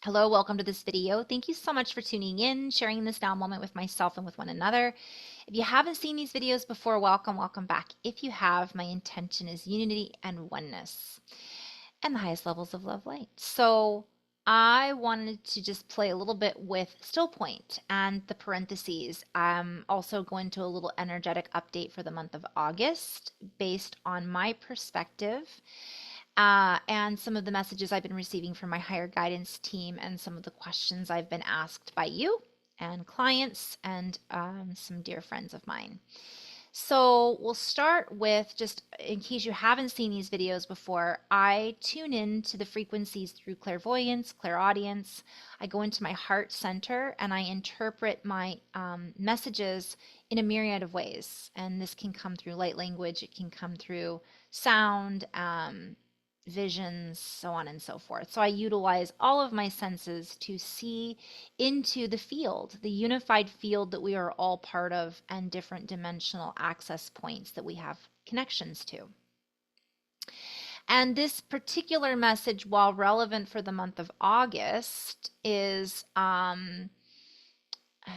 Hello, welcome to this video. Thank you so much for tuning in, sharing this now moment with myself and with one another. If you haven't seen these videos before, welcome back. If you have, my intention is unity and oneness and the highest levels of love light. So I wanted to just play a little bit with Stillpoint and the parentheses. I'm also going to a little energetic update for the month of August based on my perspective and some of the messages I've been receiving from my higher guidance team and some of the questions I've been asked by you and clients and some dear friends of mine. So we'll start with, just in case you haven't seen these videos before, I tune in to the frequencies through clairvoyance, clairaudience. I go into my heart center and I interpret my messages in a myriad of ways. And this can come through light language, it can come through sound, visions, so on and so forth. So I utilize all of my senses to see into the field, the unified field that we are all part of, and different dimensional access points that we have connections to. And this particular message, while relevant for the month of August, is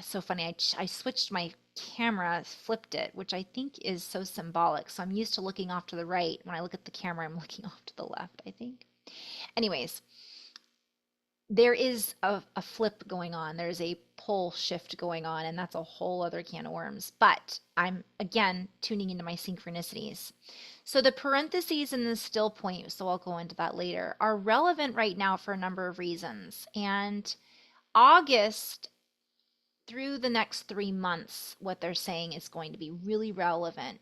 so funny. I switched my camera, flipped it, which I think is so symbolic. So I'm used to looking off to the right. When I look at the camera, I'm looking off to the left, I think. Anyways, there is a flip going on. There's a pole shift going on, and that's a whole other can of worms. But I'm, again, tuning into my synchronicities. So the parentheses in the still point, so I'll go into that later, are relevant right now for a number of reasons. And August through the next 3 months, what they're saying is going to be really relevant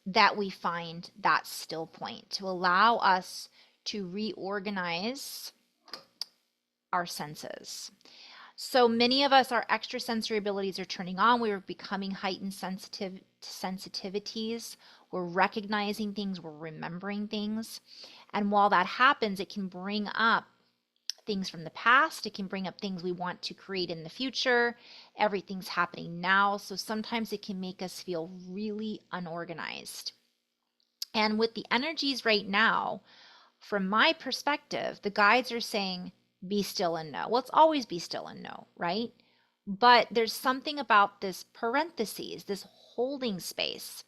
that we find that still point to allow us to reorganize our senses. So many of us, our extrasensory abilities are turning on. We're becoming heightened sensitivities. We're recognizing things. We're remembering things. And while that happens, it can bring up things from the past. It can bring up things we want to create in the future. Everything's happening now. So sometimes it can make us feel really unorganized. And with the energies right now, from my perspective, the guides are saying, be still and know. Well, it's always be still and know, right? But there's something about this parentheses, this holding space.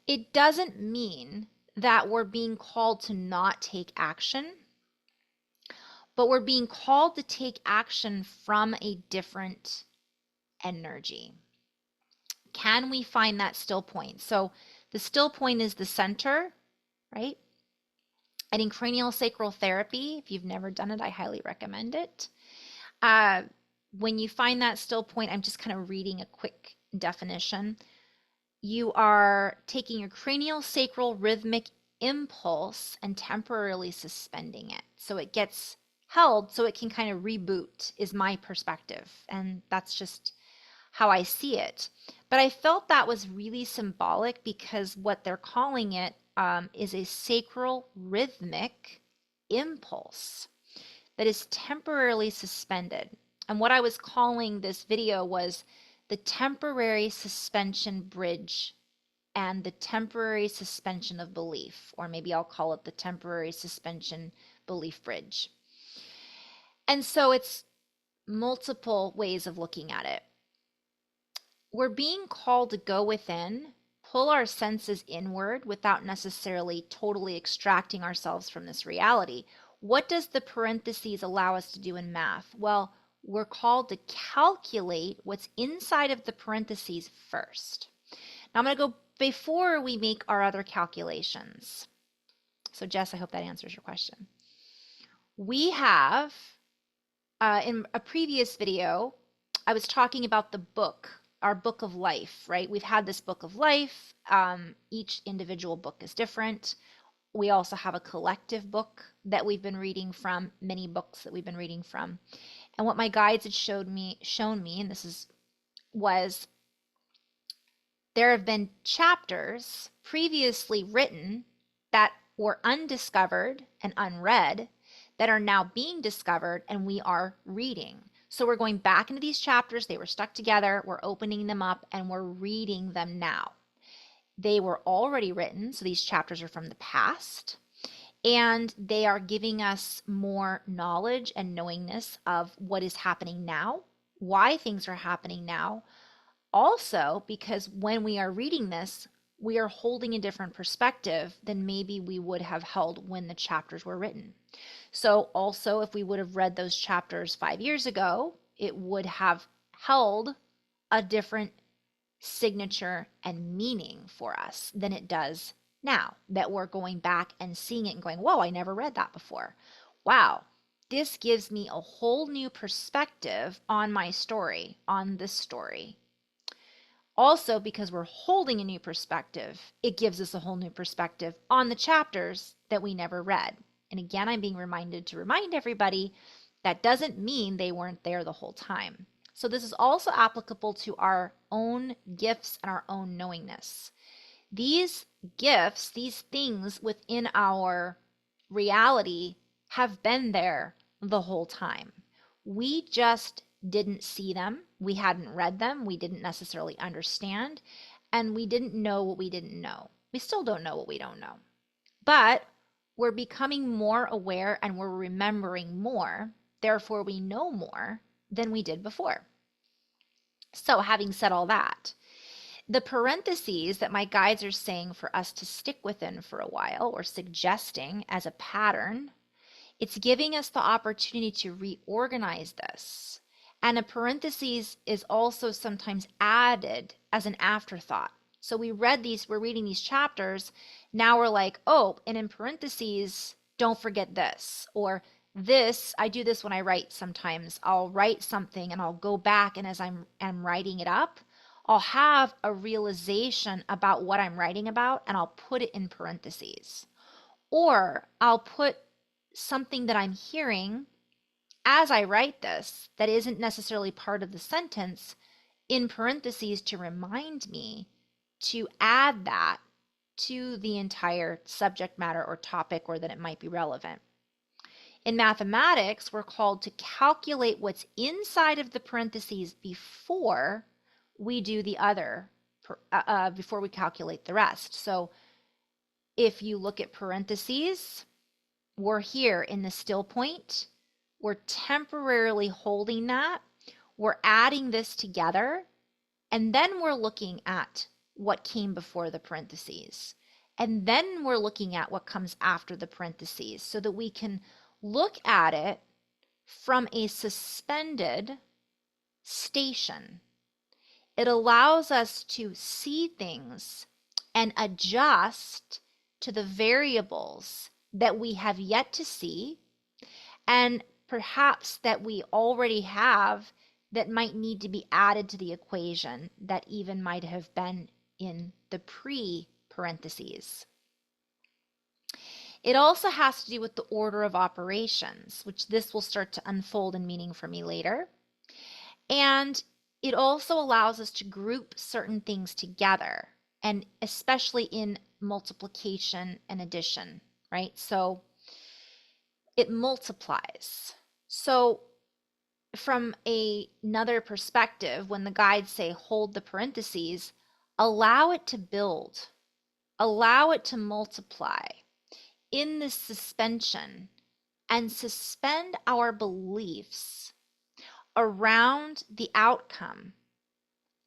It doesn't mean that we're being called to not take action, but we're being called to take action from a different energy. Can we find that still point? So the still point is the center, right? And in cranial sacral therapy, if you've never done it, I highly recommend it. When you find that still point, I'm just kind of reading a quick definition. You are taking your cranial sacral rhythmic impulse and temporarily suspending it. So it gets held so it can kind of reboot, is my perspective. And that's just how I see it. But I felt that was really symbolic because what they're calling it is a sacral rhythmic impulse that is temporarily suspended. And what I was calling this video was the temporary suspension bridge and the temporary suspension of belief, or maybe I'll call it the temporary suspension belief bridge. And so it's multiple ways of looking at it. We're being called to go within, pull our senses inward without necessarily totally extracting ourselves from this reality. What does the parentheses allow us to do in math? Well, we're called to calculate what's inside of the parentheses first. Now I'm going to go before we make our other calculations. So Jess, I hope that answers your question. We have, in a previous video, I was talking about the book, our book of life, right? We've had this book of life. Each individual book is different. We also have a collective book that we've been reading from, many books that we've been reading from. And what my guides had shown me, and this was there have been chapters previously written that were undiscovered and unread that are now being discovered and we are reading. So we're going back into these chapters. They were stuck together. We're opening them up and we're reading them now. They were already written, so these chapters are from the past. And they are giving us more knowledge and knowingness of what is happening now, why things are happening now. Also, because when we are reading this, we are holding a different perspective than maybe we would have held when the chapters were written. So, also, if we would have read those chapters 5 years ago, it would have held a different signature and meaning for us than it does now that we're going back and seeing it and going, whoa, I never read that before. Wow, this gives me a whole new perspective on my story, on this story. Also, because we're holding a new perspective, it gives us a whole new perspective on the chapters that we never read. And again, I'm being reminded to remind everybody that doesn't mean they weren't there the whole time. So this is also applicable to our own gifts and our own knowingness. These gifts, these things within our reality have been there the whole time. We just didn't see them. We hadn't read them. We didn't necessarily understand. And we didn't know what we didn't know. We still don't know what we don't know. But we're becoming more aware and we're remembering more. Therefore, we know more than we did before. So, having said all that, the parentheses that my guides are saying for us to stick within for a while, or suggesting as a pattern, it's giving us the opportunity to reorganize this. And a parentheses is also sometimes added as an afterthought. So we're reading these chapters, now we're like, oh, and in parentheses, don't forget this, or this. I do this when I write sometimes. I'll write something and I'll go back, and as I'm writing it up, I'll have a realization about what I'm writing about, and I'll put it in parentheses. Or I'll put something that I'm hearing as I write this that isn't necessarily part of the sentence in parentheses to remind me to add that to the entire subject matter or topic, or that it might be relevant. In mathematics, we're called to calculate what's inside of the parentheses before we do the other, before we calculate the rest. So if you look at parentheses, we're here in the still point. We're temporarily holding that. We're adding this together. And then we're looking at what came before the parentheses. And then we're looking at what comes after the parentheses, so that we can look at it from a suspended station. It allows us to see things and adjust to the variables that we have yet to see, and perhaps that we already have that might need to be added to the equation that even might have been in the pre-parentheses. It also has to do with the order of operations, which this will start to unfold in meaning for me later. And it also allows us to group certain things together, and especially in multiplication and addition, right? So it multiplies. So from another perspective, when the guides say hold the parentheses, allow it to build, allow it to multiply in this suspension, and suspend our beliefs around the outcome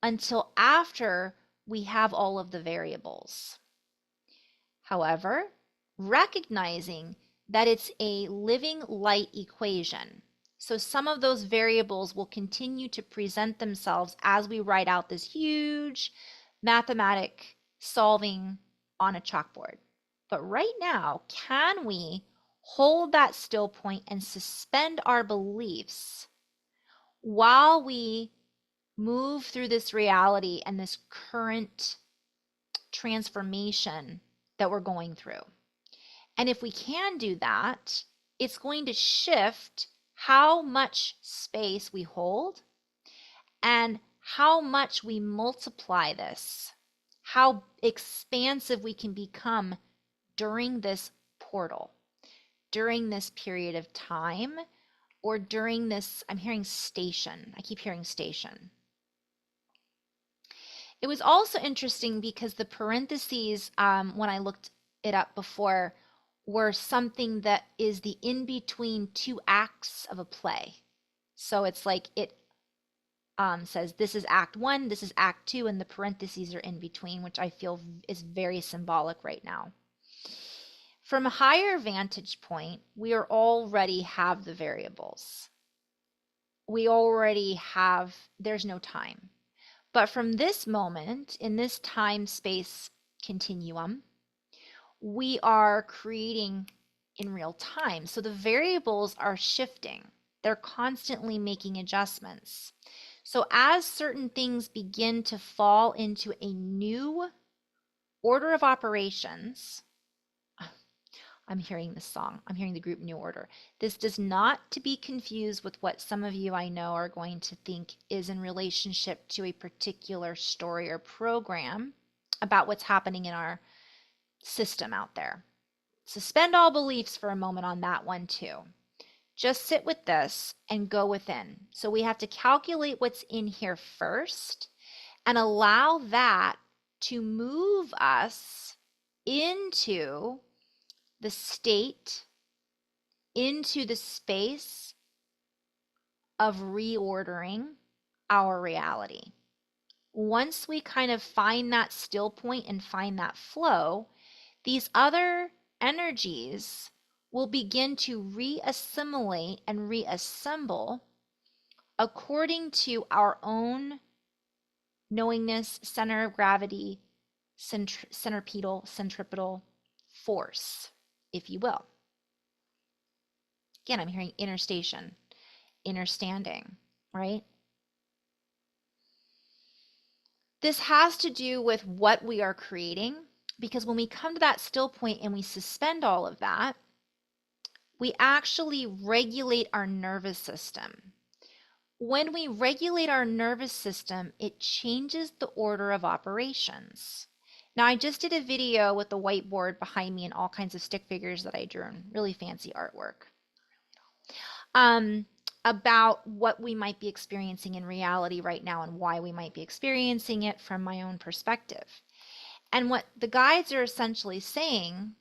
until after we have all of the variables. However, recognizing that it's a living light equation, so some of those variables will continue to present themselves as we write out this huge mathematic solving on a chalkboard. But right now, can we hold that still point and suspend our beliefs while we move through this reality and this current transformation that we're going through? And if we can do that, it's going to shift how much space we hold and how much we multiply this, how expansive we can become during this portal, during this period of time, or during this, I'm hearing station. I keep hearing station. It was also interesting because the parentheses, when I looked it up before, we're something that is the in between two acts of a play. So it's like it says this is act one, this is act two, and the parentheses are in between, which I feel is very symbolic right now. From a higher vantage point, we already have the variables. We already have, there's no time. But from this moment, in this time-space continuum, we are creating in real time. So the variables are shifting. They're constantly making adjustments. So as certain things begin to fall into a new order of operations, I'm hearing this song. I'm hearing the group New Order. This does not to be confused with what some of you I know are going to think is in relationship to a particular story or program about what's happening in our system out there. Suspend all beliefs for a moment on that one too. Just sit with this and go within. So we have to calculate what's in here first and allow that to move us into the state, into the space of reordering our reality. Once we kind of find that still point and find that flow, these other energies will begin to reassimilate and reassemble according to our own knowingness, center of gravity, centripetal force, if you will. Again, I'm hearing inner station, inner standing, right? This has to do with what we are creating, because when we come to that still point and we suspend all of that, we actually regulate our nervous system. When we regulate our nervous system, it changes the order of operations. Now, I just did a video with the whiteboard behind me and all kinds of stick figures that I drew, really fancy artwork, about what we might be experiencing in reality right now and why we might be experiencing it from my own perspective. And what the guides are essentially saying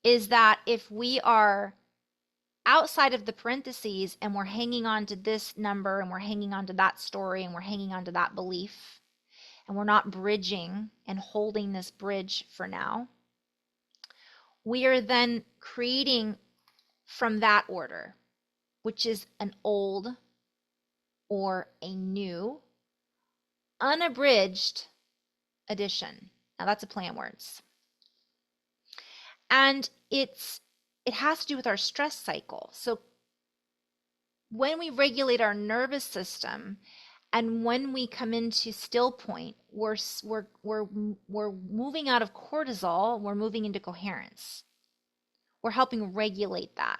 is that if we are outside of the parentheses and we're hanging on to this number and we're hanging on to that story and we're hanging on to that belief and we're not bridging and holding this bridge for now, we are then creating from that order, which is an old or a new, unabridged addition. Now that's a play on words. And it has to do with our stress cycle. So when we regulate our nervous system and when we come into still point, we're moving out of cortisol, we're moving into coherence. We're helping regulate that.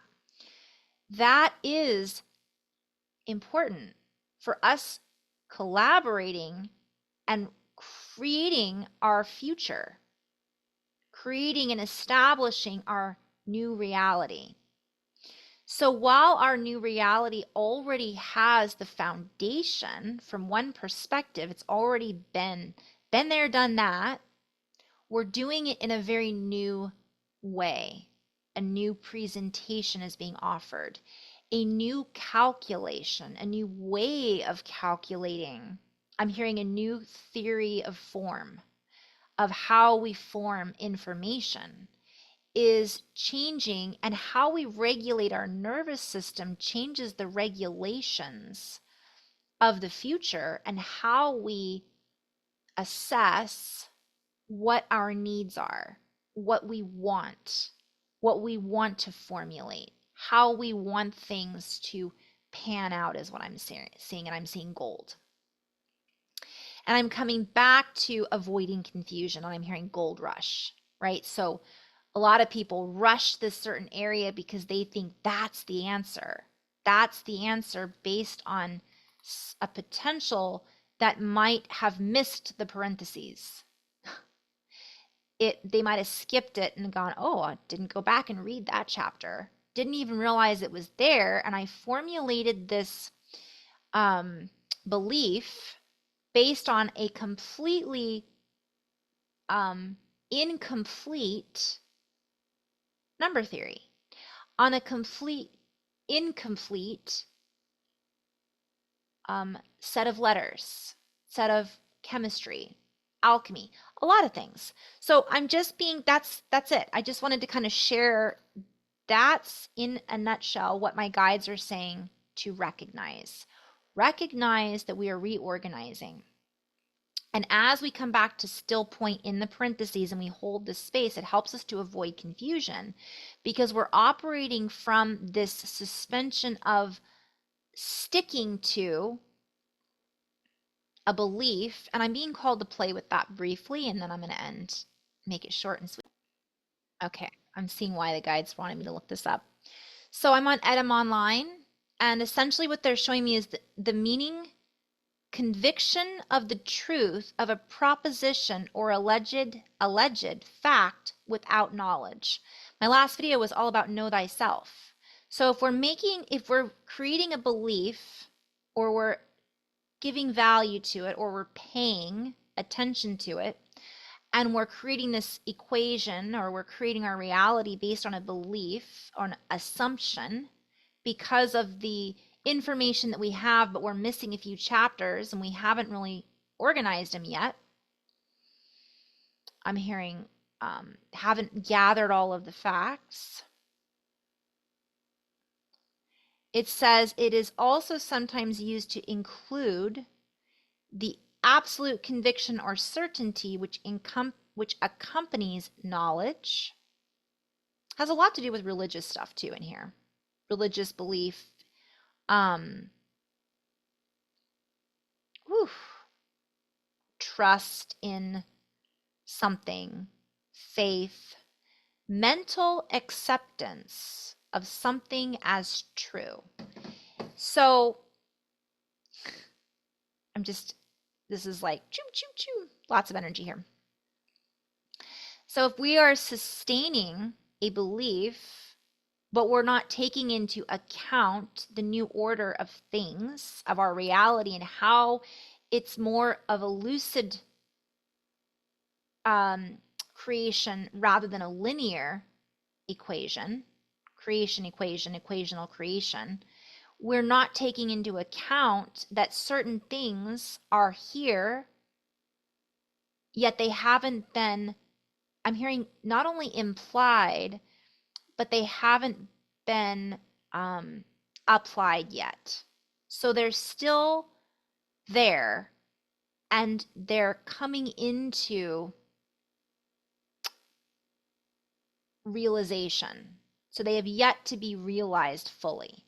That is important for us collaborating and creating our future, creating and establishing our new reality. So while our new reality already has the foundation from one perspective, it's already been there, done that, we're doing it in a very new way. A new presentation is being offered, a new calculation, a new way of calculating. I'm hearing a new theory of form, of how we form information is changing, and how we regulate our nervous system changes the regulations of the future and how we assess what our needs are, what we want to formulate, how we want things to pan out is what I'm seeing, and I'm seeing gold. And I'm coming back to avoiding confusion, and I'm hearing gold rush, right? So a lot of people rush this certain area because they think that's the answer. That's the answer based on a potential that might have missed the parentheses. They might have skipped it and gone, oh, I didn't go back and read that chapter. Didn't even realize it was there. And I formulated this belief based on a completely incomplete number theory, on a complete, incomplete set of letters, set of chemistry, alchemy, a lot of things. So I'm just being, that's it. I just wanted to kind of share, that's in a nutshell what my guides are saying to recognize. Recognize that we are reorganizing. And as we come back to still point in the parentheses and we hold this space, it helps us to avoid confusion because we're operating from this suspension of sticking to a belief. And I'm being called to play with that briefly, and then I'm going to end, make it short and sweet. Okay, I'm seeing why the guides wanted me to look this up. So I'm on Edom Online, and essentially what they're showing me is the meaning, conviction of the truth of a proposition or alleged fact without knowledge. My last video was all about know thyself. So if we're creating a belief, or we're giving value to it, or we're paying attention to it, and we're creating this equation, or we're creating our reality based on a belief or an assumption because of the information that we have, but we're missing a few chapters and we haven't really organized them yet. I'm hearing haven't gathered all of the facts. It says it is also sometimes used to include the absolute conviction or certainty which accompanies knowledge. Has a lot to do with religious stuff too in here. Religious belief. Trust in something, faith, mental acceptance of something as true. So this is like choo, choo, choo, lots of energy here. So if we are sustaining a belief, but we're not taking into account the new order of things, of our reality, and how it's more of a lucid creation rather than a linear equation, equational creation, we're not taking into account that certain things are here, yet they haven't been, I'm hearing not only implied, but they haven't been applied yet. So they're still there, and they're coming into realization. So they have yet to be realized fully.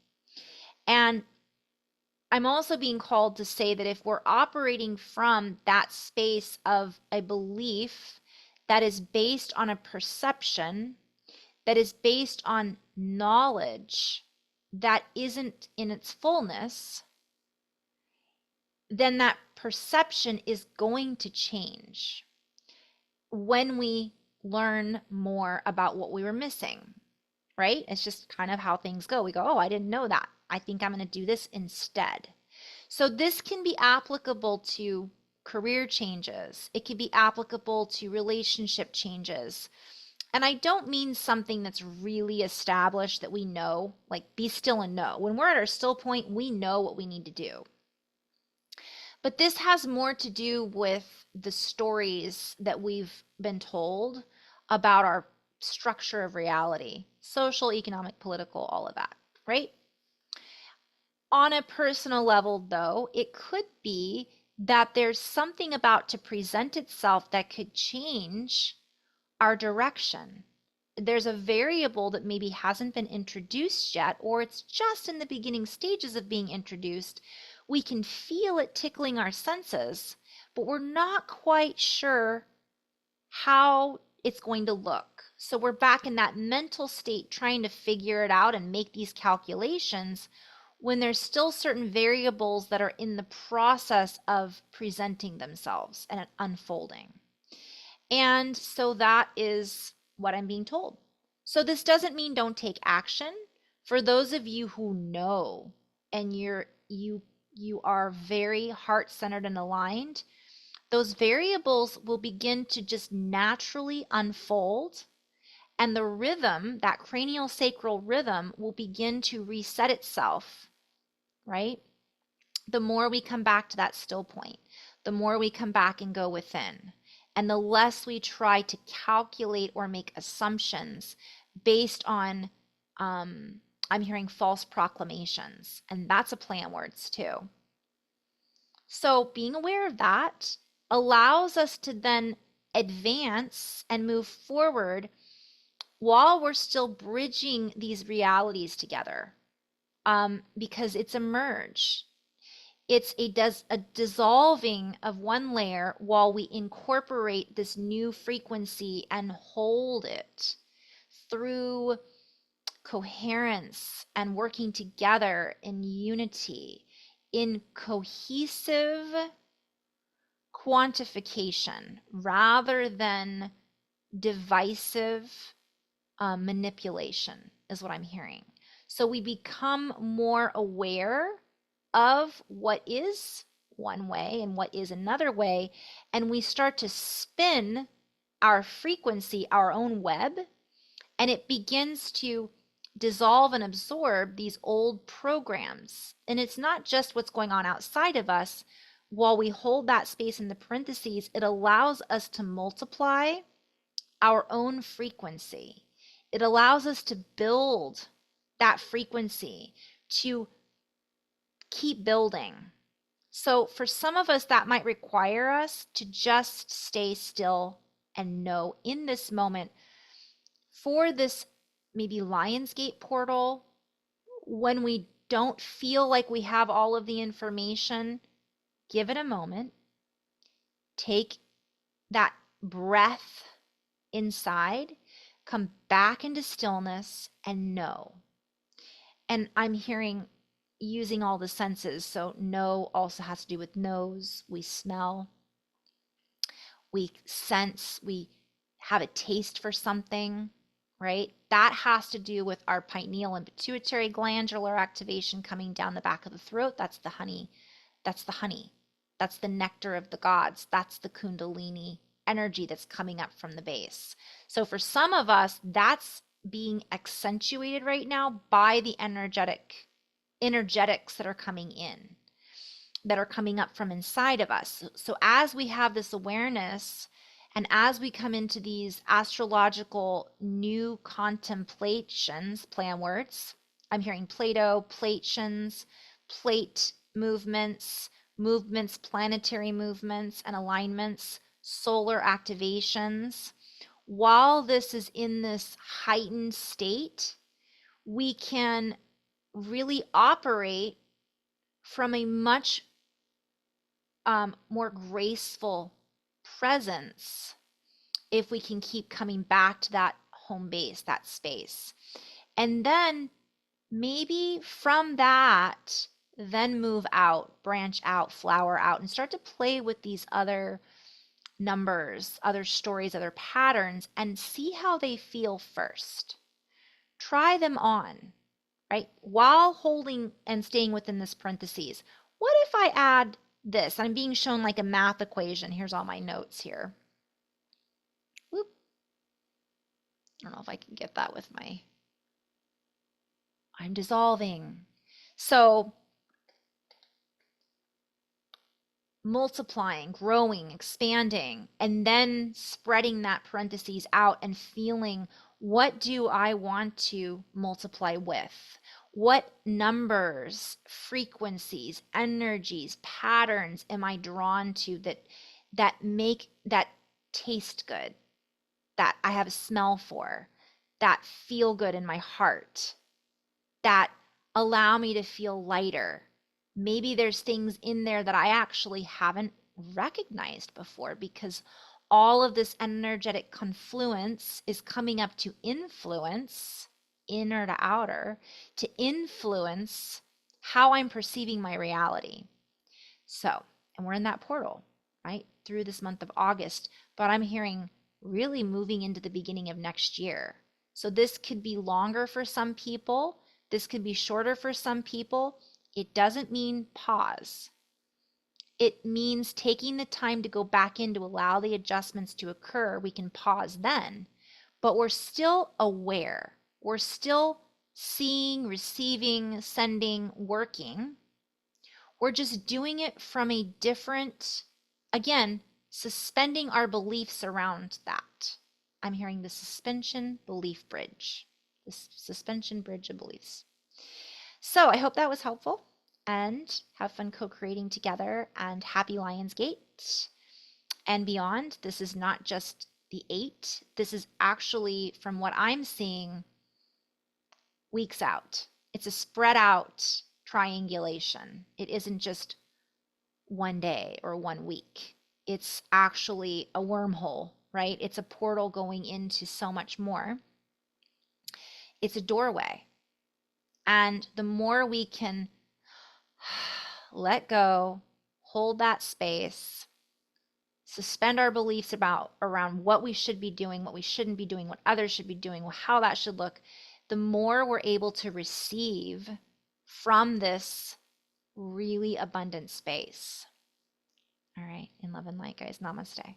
And I'm also being called to say that if we're operating from that space of a belief that is based on a perception, that is based on knowledge that isn't in its fullness, then that perception is going to change when we learn more about what we were missing, right? It's just kind of how things go. We go, oh, I didn't know that. I think I'm going to do this instead. So this can be applicable to career changes. It can be applicable to relationship changes. And I don't mean something that's really established that we know, like be still and know. When we're at our still point, we know what we need to do. But this has more to do with the stories that we've been told about our structure of reality, social, economic, political, all of that, right? On a personal level, though, it could be that there's something about to present itself that could change our direction. There's a variable that maybe hasn't been introduced yet, or it's just in the beginning stages of being introduced. We can feel it tickling our senses, but we're not quite sure how it's going to look. So we're back in that mental state trying to figure it out and make these calculations when there's still certain variables that are in the process of presenting themselves and unfolding. And so that is what I'm being told. So this doesn't mean don't take action. For those of you who know and you are very heart-centered and aligned, those variables will begin to just naturally unfold And the rhythm, that cranial sacral rhythm, will begin to reset itself, right? The more we come back to that still point, the more we come back and go within, and the less we try to calculate or make assumptions based on, I'm hearing false proclamations, and that's a play on words too. So being aware of that allows us to then advance and move forward while we're still bridging these realities together, because it's a merge. It's a dissolving of one layer while we incorporate this new frequency and hold it through coherence and working together in unity, in cohesive quantification rather than divisive manipulation, is what I'm hearing. So we become more aware of what is one way and what is another way, and we start to spin our frequency, our own web, and it begins to dissolve and absorb these old programs. And it's not just what's going on outside of us. While we hold that space in the parentheses, it allows us to multiply our own frequency. It allows us to build that frequency, to keep building. So for some of us, that might require us to just stay still and know in this moment, for this maybe Lionsgate portal, when we don't feel like we have all of the information, give it a moment. Take that breath inside, come back into stillness, and know. And I'm hearing using all the senses. So know also has to do with nose. We smell, we sense, we have a taste for something, right? That has to do with our pineal and pituitary glandular activation coming down the back of the throat. That's the honey. That's the honey. That's the nectar of the gods. That's the kundalini energy that's coming up from the base. So for some of us, that's being accentuated right now by the energetics that are coming in, that are coming up from inside of us. So as we have this awareness and as we come into these astrological new contemplations, play on words, I'm hearing Plato, Platations, plate movements, planetary movements and alignments, solar activations. While this is in this heightened state, we can really operate from a much more graceful presence if we can keep coming back to that home base, that space. And then maybe from that, then move out, branch out, flower out, and start to play with these other numbers, other stories, other patterns, and see how they feel first. Try them on, right? While holding and staying within this parentheses. What if I add this? I'm being shown like a math equation. Here's all my notes here. Whoop. I don't know if I can get that with my, I'm dissolving. So multiplying, growing, expanding, and then spreading that parentheses out and feeling, what do I want to multiply with? What numbers, frequencies, energies, patterns am I drawn to that make that taste good, that I have a smell for, that feel good in my heart, that allow me to feel lighter? Maybe there's things in there that I actually haven't recognized before, because all of this energetic confluence is coming up to influence, inner to outer, to influence how I'm perceiving my reality. So, and we're in that portal, right, through this month of August, but I'm hearing really moving into the beginning of next year. So this could be longer for some people. This could be shorter for some people. It doesn't mean pause. It means taking the time to go back in to allow the adjustments to occur. We can pause then, but we're still aware. We're still seeing, receiving, sending, working. We're just doing it from a different, again, suspending our beliefs around that. I'm hearing the suspension belief bridge, the suspension bridge of beliefs. So I hope that was helpful, and have fun co-creating together, and happy Lionsgate and beyond. This is not just the 8. This is actually, from what I'm seeing, weeks out. It's a spread out triangulation. It isn't just one day or 1 week. It's actually a wormhole, right? It's a portal going into so much more. It's a doorway. And the more we can let go, hold that space, suspend our beliefs around what we should be doing, what we shouldn't be doing, what others should be doing, how that should look, the more we're able to receive from this really abundant space. All right, in love and light, guys. Namaste.